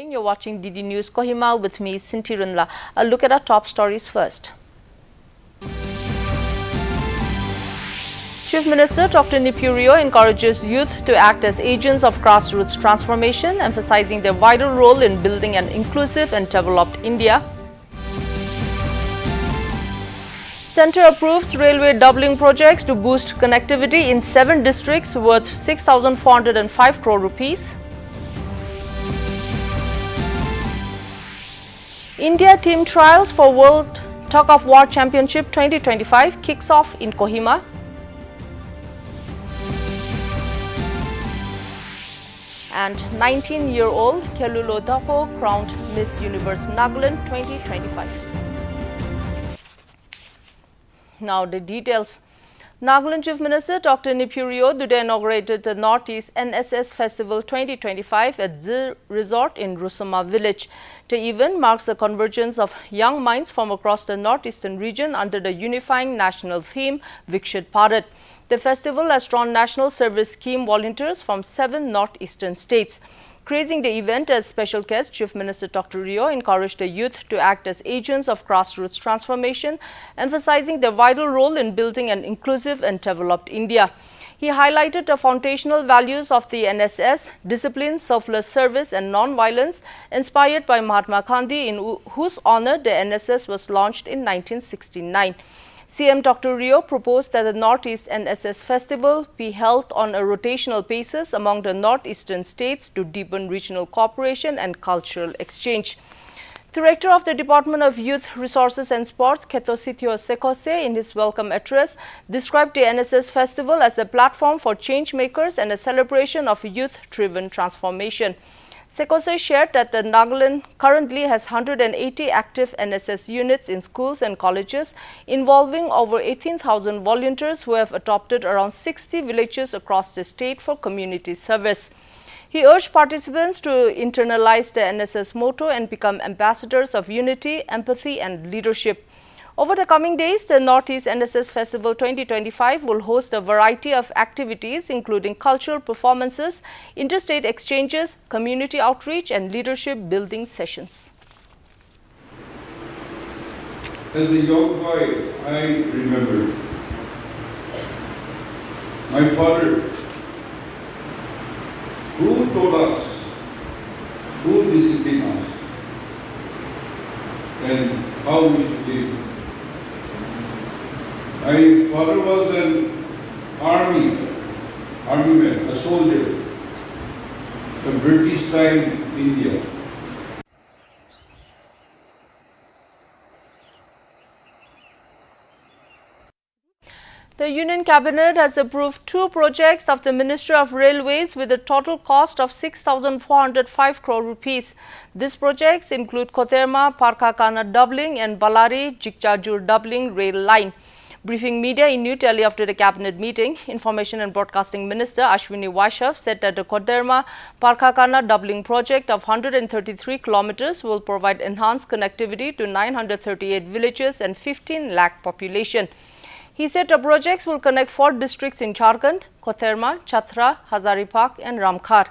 You're watching DD News Kohima with me, Sinti Runla. A look at our top stories first. Chief Minister Dr. Nipurio encourages youth to act as agents of grassroots transformation, emphasizing their vital role in building an inclusive and developed India. Centre approves railway doubling projects to boost connectivity in 7 districts worth 6,405 crore rupees. India team trials for World Tug of War Championship 2025 kicks off in Kohima. And 19-year-old Kelulo Dapo crowned Miss Universe Nagaland 2025. Now the details. Nagaland Chief Minister Dr. Nipurio today inaugurated the Northeast NSS Festival 2025 at Zir Resort in Rusama village. The event marks the convergence of young minds from across the northeastern region under the unifying national theme Vikshit Bharat. The festival has drawn National Service Scheme volunteers from 7 northeastern states. Praising the event as special guest, Chief Minister Dr. Rio encouraged the youth to act as agents of grassroots transformation, emphasizing their vital role in building an inclusive and developed India. He highlighted the foundational values of the NSS, discipline, selfless service and non-violence, inspired by Mahatma Gandhi, in whose honor the NSS was launched in 1969. CM Dr. Rio proposed that the Northeast NSS Festival be held on a rotational basis among the northeastern states to deepen regional cooperation and cultural exchange. Director of the Department of Youth Resources and Sports, Ketosithio Sekose, in his welcome address, described the NSS Festival as a platform for change makers and a celebration of youth-driven transformation. Sekose shared that the Nagaland currently has 180 active NSS units in schools and colleges, involving over 18,000 volunteers who have adopted around 60 villages across the state for community service. He urged participants to internalize the NSS motto and become ambassadors of unity, empathy and leadership. Over the coming days, the Northeast NSS Festival 2025 will host a variety of activities including cultural performances, interstate exchanges, community outreach and leadership building sessions. As a young boy, I remember my father, who told us, who disciplined us, and how we should live. My father was an army man, a soldier, a British time India. The Union Cabinet has approved 2 projects of the Ministry of Railways with a total cost of 6,405 crore rupees. These projects include Koterma Parkakana doubling and Ballari Jikjajur doubling rail line. Briefing media in New Delhi after the cabinet meeting, Information and Broadcasting Minister Ashwini Vaishnav said that the Koderma Parkakana doubling project of 133 kilometers will provide enhanced connectivity to 938 villages and 15 lakh population. He said the projects will connect 4 districts in Jharkhand: Koterma, Chhatra, Hazaribagh and Ramkhar.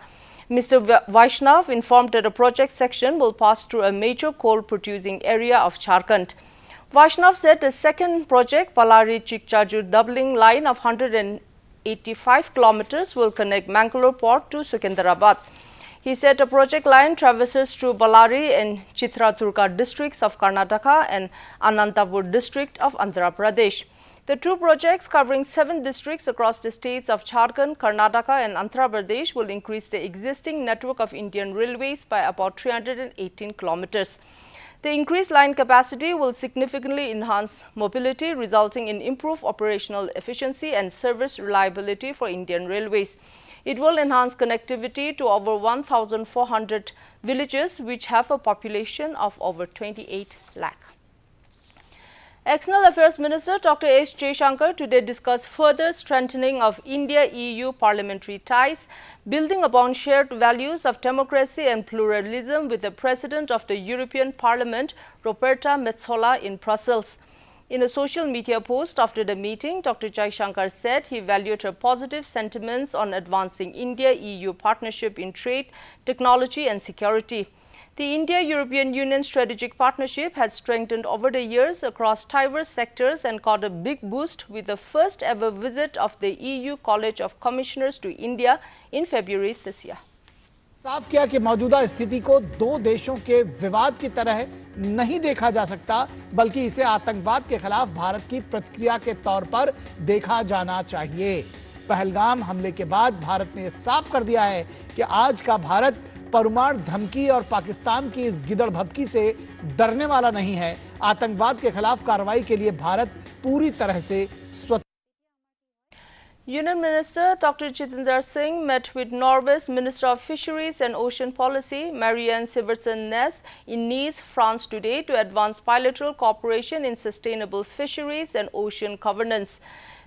Mr. Vaishnav informed that the project section will pass through a major coal producing area of Jharkhand. Vaishnav said the second project, Ballari Jikjajur doubling line of 185 kilometers, will connect Mangalore port to Secunderabad. He said the project line traverses through Ballari and Chitradurga districts of Karnataka and Anantapur district of Andhra Pradesh. The two projects, covering 7 districts across the states of Jharkhand, Karnataka and Andhra Pradesh, will increase the existing network of Indian Railways by about 318 kilometers. The increased line capacity will significantly enhance mobility, resulting in improved operational efficiency and service reliability for Indian Railways. It will enhance connectivity to over 1,400 villages, which have a population of over 28 lakh. External Affairs Minister Dr. S. Jaishankar today discussed further strengthening of India-EU parliamentary ties, building upon shared values of democracy and pluralism with the President of the European Parliament, Roberta Metsola, in Brussels. In a social media post after the meeting, Dr. Jaishankar said he valued her positive sentiments on advancing India-EU partnership in trade, technology and security. The India-European Union strategic partnership has strengthened over the years across diverse sectors and got a big boost with the first ever visit of the EU College of Commissioners to India in February this year. साफ किया कि मौजूदा स्थिति को दो देशों के विवाद की तरह नहीं देखा जा सकता, बल्कि इसे आतंकवाद के खिलाफ भारत की प्रतिक्रिया के तौर पर देखा जाना चाहिए। पहलगाम हमले के बाद भारत ने साफ कर दिया है कि आज का भारत परमाणु धमकी और पाकिस्तान की इस गिदड़भबकी से डरने वाला नहीं है। आतंकवाद के खिलाफ कार्रवाई के लिए भारत पूरी तरह से स्वतंत्र। Union Minister Dr. Jitendra Singh met with Norway's Minister of Fisheries and Ocean Policy, Marianne Sivertsen-Næss, in Nice, France today to advance bilateral cooperation in sustainable fisheries and ocean governance.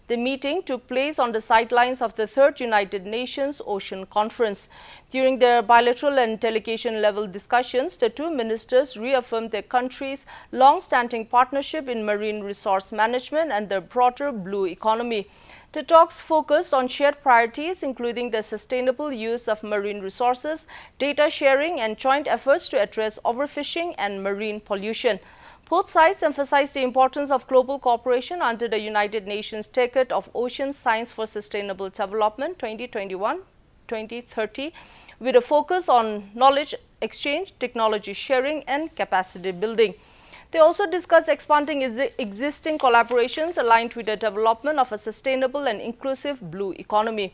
The meeting took place on the sidelines of the 3rd United Nations Ocean Conference. During their bilateral and delegation level discussions, the two ministers reaffirmed their countries' long-standing partnership in marine resource management and the broader blue economy. The talks focused on shared priorities, including the sustainable use of marine resources, data sharing and joint efforts to address overfishing and marine pollution. Both sides emphasized the importance of global cooperation under the United Nations Decade of Ocean Science for Sustainable Development 2021-2030, with a focus on knowledge exchange, technology sharing and capacity building. They also discussed expanding existing collaborations aligned with the development of a sustainable and inclusive blue economy.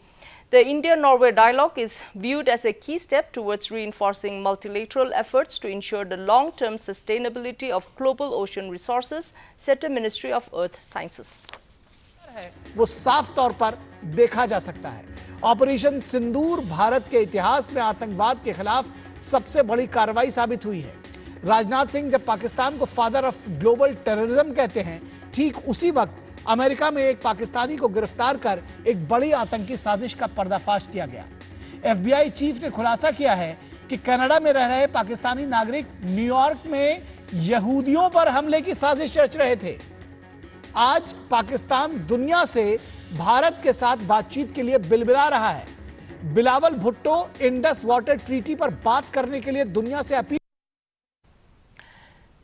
The India-Norway dialogue is viewed as a key step towards reinforcing multilateral efforts to ensure the long-term sustainability of global ocean resources, said the Ministry of Earth Sciences. वो साफ तौर पर देखा जा सकता है। Operation सिंदूर भारत के इतिहास में आतंकवाद के खिलाफ सबसे बड़ी कार्रवाई साबित हुई है। राजनाथ सिंह जब पाकिस्तान को फादर ऑफ ग्लोबल टेररिज्म कहते हैं, ठीक उसी वक्त अमेरिका में एक पाकिस्तानी को गिरफ्तार कर एक बड़ी आतंकी साजिश का पर्दाफाश किया गया। FBI चीफ ने खुलासा किया है कि कनाडा में रह रहे पाकिस्तानी नागरिक न्यूयॉर्क में यहूदियों पर हमले की साजिश रच रहे थे। आज पाकिस्तान दुनिया से भारत के साथ बातचीत के लिए बिलबिला रहा है। Bilawal Bhutto Indus water treaty पर बात करने के लिए दुनिया से appeal.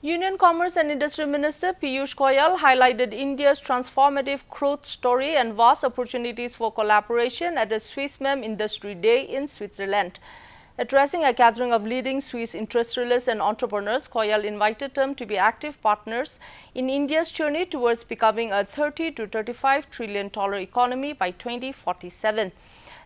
Union Commerce and Industry Minister Piyush Goyal highlighted India's transformative growth story and vast opportunities for collaboration at the Swissmem Industry Day in Switzerland. Addressing a gathering of leading Swiss industrialists and entrepreneurs, Goyal invited them to be active partners in India's journey towards becoming a $30 to $35 trillion economy by 2047.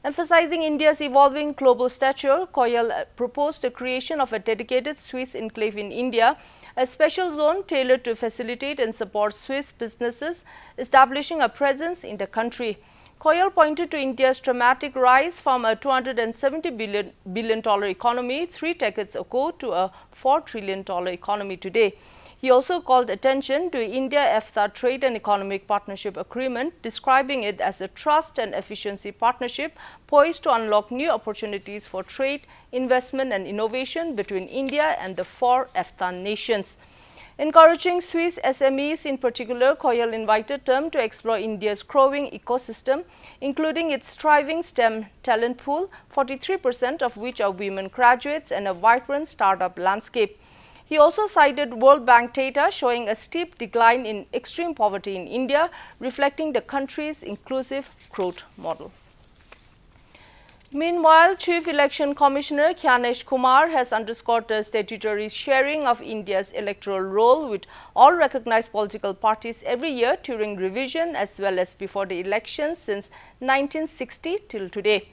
Emphasizing India's evolving global stature, Goyal proposed the creation of a dedicated Swiss enclave in India, a special zone tailored to facilitate and support Swiss businesses establishing a presence in the country. Goyal pointed to India's dramatic rise from a $270 billion economy 3 decades ago to a $4 trillion economy today. He also called attention to India-EFTA Trade and Economic Partnership Agreement, describing it as a trust and efficiency partnership poised to unlock new opportunities for trade, investment and innovation between India and the 4 EFTA nations. Encouraging Swiss SMEs in particular, Goyal invited them to explore India's growing ecosystem, including its thriving STEM talent pool, 43% of which are women graduates, and a vibrant startup landscape. He also cited World Bank data showing a steep decline in extreme poverty in India, reflecting the country's inclusive growth model. Meanwhile, Chief Election Commissioner Gyanesh Kumar has underscored the statutory sharing of India's electoral roll with all recognized political parties every year during revision as well as before the elections since 1960 till today.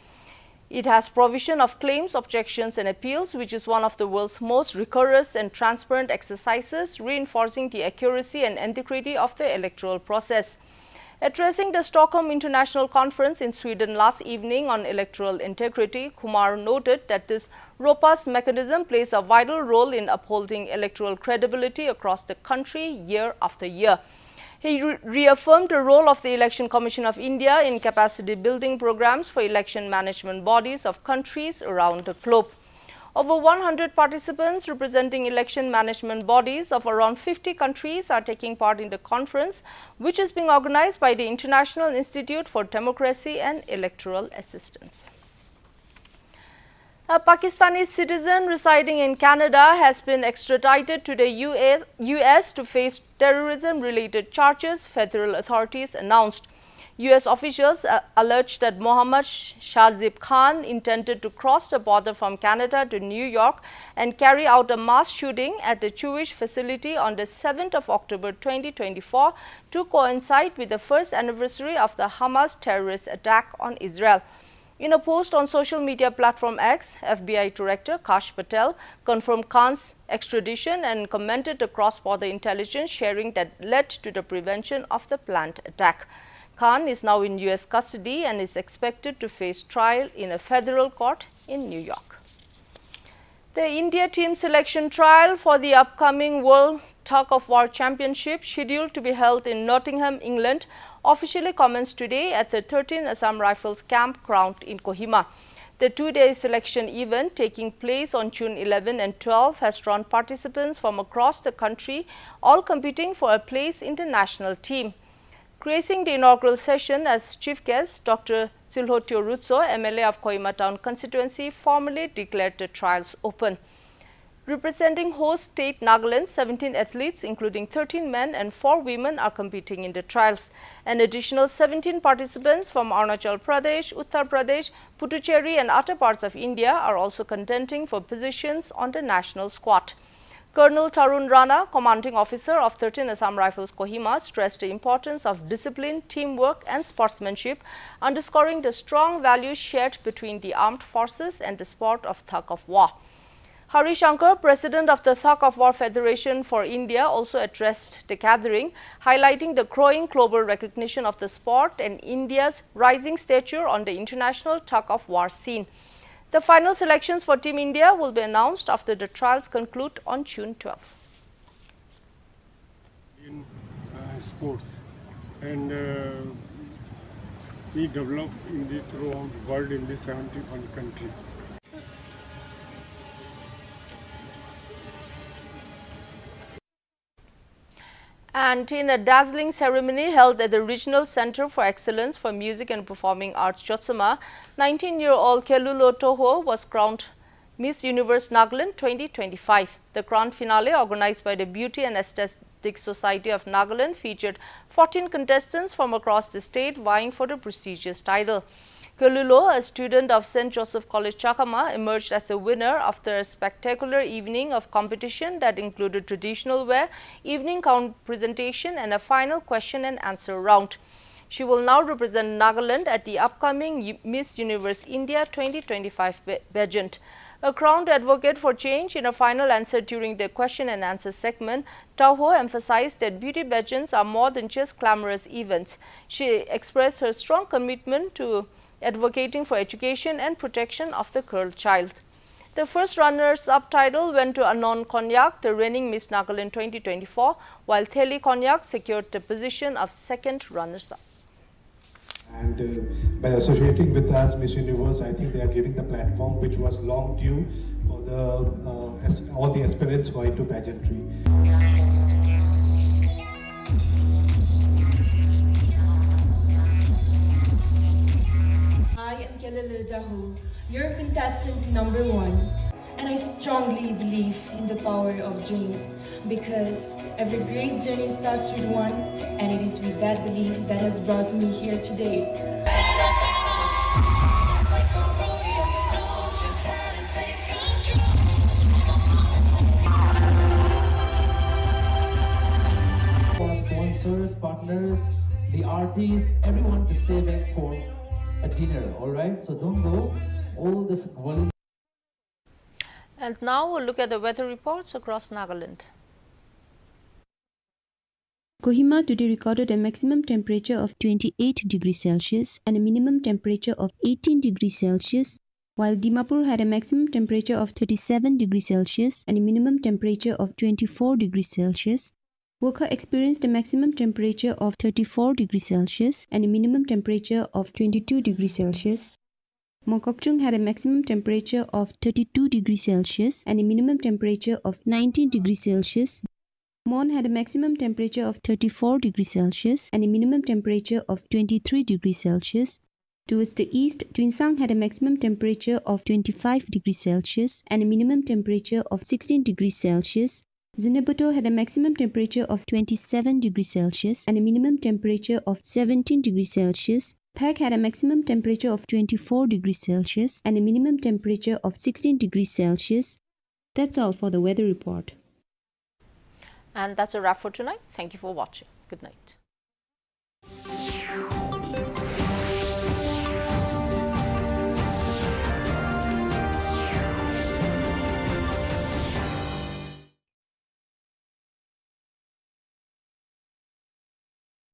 It has provision of claims, objections and appeals, which is one of the world's most rigorous and transparent exercises, reinforcing the accuracy and integrity of the electoral process. Addressing the Stockholm International Conference in Sweden last evening on electoral integrity, Kumar noted that this robust mechanism plays a vital role in upholding electoral credibility across the country year after year. He reaffirmed the role of the Election Commission of India in capacity building programs for election management bodies of countries around the globe. Over 100 participants representing election management bodies of around 50 countries are taking part in the conference, which is being organized by the International Institute for Democracy and Electoral Assistance. A Pakistani citizen residing in Canada has been extradited to the US to face terrorism-related charges, federal authorities announced. US officials alleged that Mohammad Shahzib Khan intended to cross the border from Canada to New York and carry out a mass shooting at the Jewish facility on the 7th of October 2024 to coincide with the first anniversary of the Hamas terrorist attack on Israel. In a post on social media platform X, FBI Director Kash Patel confirmed Khan's extradition and commented the cross-border intelligence sharing that led to the prevention of the planned attack. Khan is now in US custody and is expected to face trial in a federal court in New York. The India team selection trial for the upcoming World Tug of War Championship, scheduled to be held in Nottingham, England, officially commenced today at the 13th Assam Rifles campground in Kohima. The two-day selection event, taking place on June 11 and 12, has drawn participants from across the country, all competing for a place in the national team. Gracing the inaugural session as chief guest, Dr. Silhotio Rutso, MLA of Kohima Town constituency, formally declared the trials open. Representing host state Nagaland, 17 athletes, including 13 men and 4 women, are competing in the trials. An additional 17 participants from Arunachal Pradesh, Uttar Pradesh, Puducherry and other parts of India are also contending for positions on the national squad. Colonel Tarun Rana, commanding officer of 13 Assam Rifles Kohima, stressed the importance of discipline, teamwork and sportsmanship, underscoring the strong values shared between the armed forces and the sport of tug of war. Hari Shankar, president of the Tug of War Federation for India, also addressed the gathering, highlighting the growing global recognition of the sport and India's rising stature on the international tug of war scene. The final selections for Team India will be announced after the trials conclude on June 12. In sports, and we developed in the throughout world in the 71 country. And in a dazzling ceremony held at the Regional Center for Excellence for Music and Performing Arts, Jotsama, 19-year-old Kelulo Toho was crowned Miss Universe Nagaland 2025. The grand finale, organized by the Beauty and Aesthetic Society of Nagaland, featured 14 contestants from across the state vying for the prestigious title. Kelulo, a student of St. Joseph College, Chakama, emerged as the winner after a spectacular evening of competition that included traditional wear, evening gown presentation and a final question and answer round. She will now represent Nagaland at the upcoming Miss Universe India 2025 pageant. A crowned advocate for change, in a final answer during the question and answer segment, Toho emphasized that beauty pageants are more than just glamorous events. She expressed her strong commitment to advocating for education and protection of the girl child. The first runners-up title went to Anon Konyak, the reigning Miss Nagaland 2024, while Theli Konyak secured the position of second runners-up. And by associating with us, Miss Universe, I think they are giving the platform which was long due for all the aspirants going to pageantry. I am Kelulo Toho, your contestant number 1. And I strongly believe in the power of dreams, because every great journey starts with one, and it is with that belief that has brought me here today. sponsors, partners, the artists, everyone to stay back for a dinner, alright? So don't go. All this volunteers. And now we'll look at the weather reports across Nagaland. Kohima today recorded a maximum temperature of 28 degrees Celsius and a minimum temperature of 18 degrees Celsius, while Dimapur had a maximum temperature of 37 degrees Celsius and a minimum temperature of 24 degrees Celsius. Wokha experienced a maximum temperature of 34 degrees Celsius and a minimum temperature of 22 degrees Celsius. Mokokchung had a maximum temperature of 32 degrees Celsius and a minimum temperature of 19 degrees Celsius. Mon had a maximum temperature of 34 degrees Celsius and a minimum temperature of 23 degrees Celsius. Towards the east, Twinsang had a maximum temperature of 25 degrees Celsius and a minimum temperature of 16 degrees Celsius. Zinabuto had a maximum temperature of 27 degrees Celsius and a minimum temperature of 17 degrees Celsius. Phek had a maximum temperature of 24 degrees Celsius and a minimum temperature of 16 degrees Celsius. That's all for the weather report. And that's a wrap for tonight. Thank you for watching. Good night.